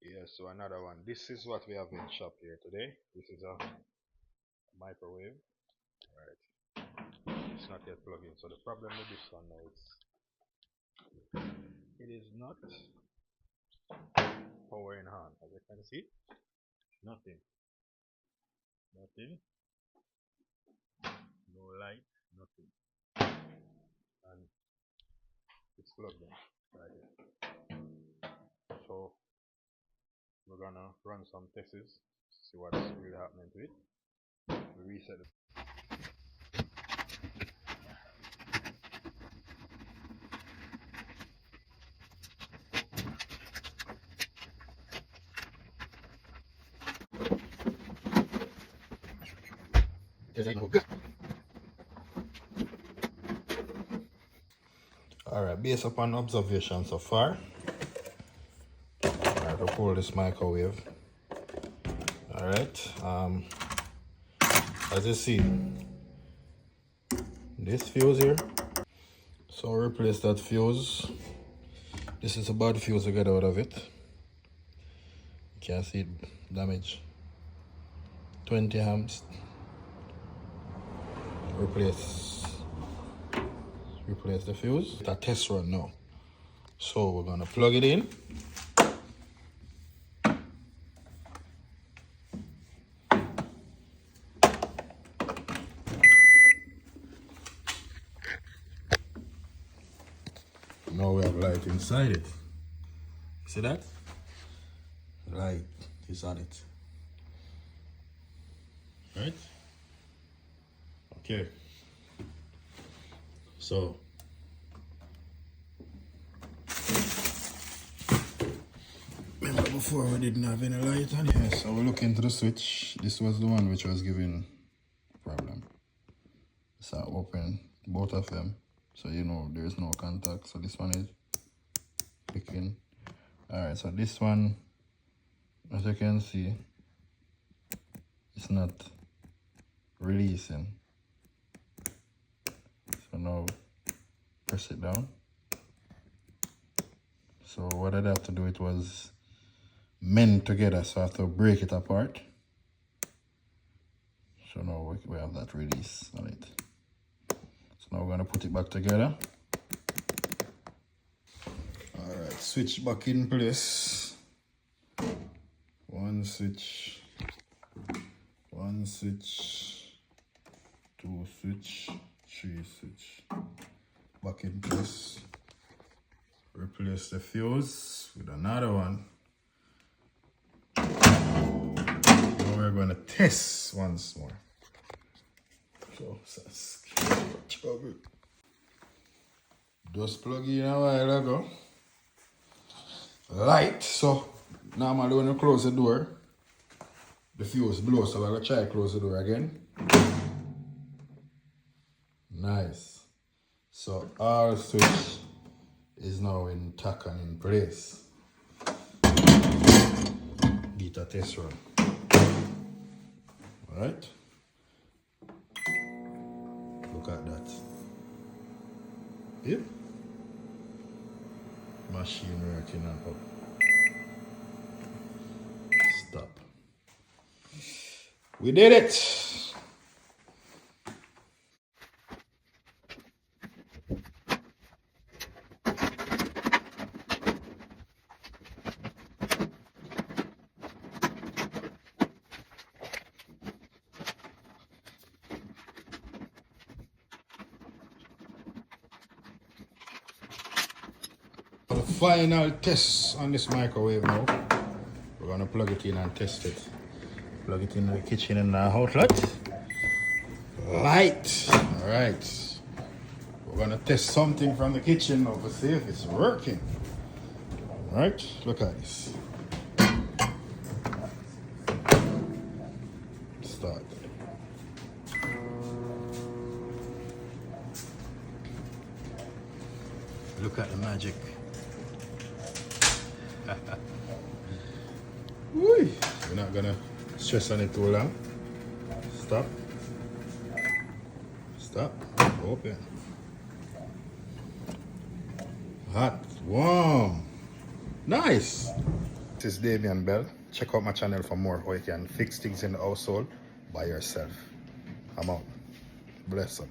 Yes, so another one. This is what we have in shop here today. This is a microwave. Alright. It's not yet plugged in. So the problem with this one now is it is not powering on. As you can see, nothing. Nothing. No light, nothing. And it's plugged in. Right here. So we're gonna run some tests, see what's really happening to it. We reset it. Alright, based upon observation so far, alright, we'll pull this microwave. Alright, as you see, this fuse here, so I'll replace that fuse. This is a bad fuse to get out of it. You can see it damage. 20 amps. Replace the fuse. It's a test run now. So we're gonna plug it in. Now we have light inside it. See that? Light is on it. Right? Okay. So remember before we didn't have any light on here, so we look into the switch. This was the one which was giving problem. So I open both of them. So you know there is no contact. So this one is clicking. Alright, so this one, as you can see, it's not releasing. So now press it down. So what I'd have to do, it was mend together, so I have to break it apart. So now we have that release on it. So now we're gonna put it back together. Alright, switch back in place. One switch, two switch, three switch. Back in place. Replace the fuse with another one. Now we're going to test once more. So just plug in a while ago. Light. So normally when you close the door, the fuse blows. So I'm going to try to close the door again. Nice. So our switch is now intact and in place. Get a test run. Alright. Look at that. Yep. Machine working and up. Stop. We did it. The final test on this microwave now. We're gonna plug it in and test it. Plug it in the kitchen and the outlet. Light. Alright. We're gonna test something from the kitchen now to see if it's working. Alright, look at this. Start. Look at the magic. We're not gonna stress on it too long. Stop. Stop. Open. Hot. Warm. Nice. This is Damian Bell. Check out my channel for more how you can fix things in the household by yourself. I'm out. Bless up.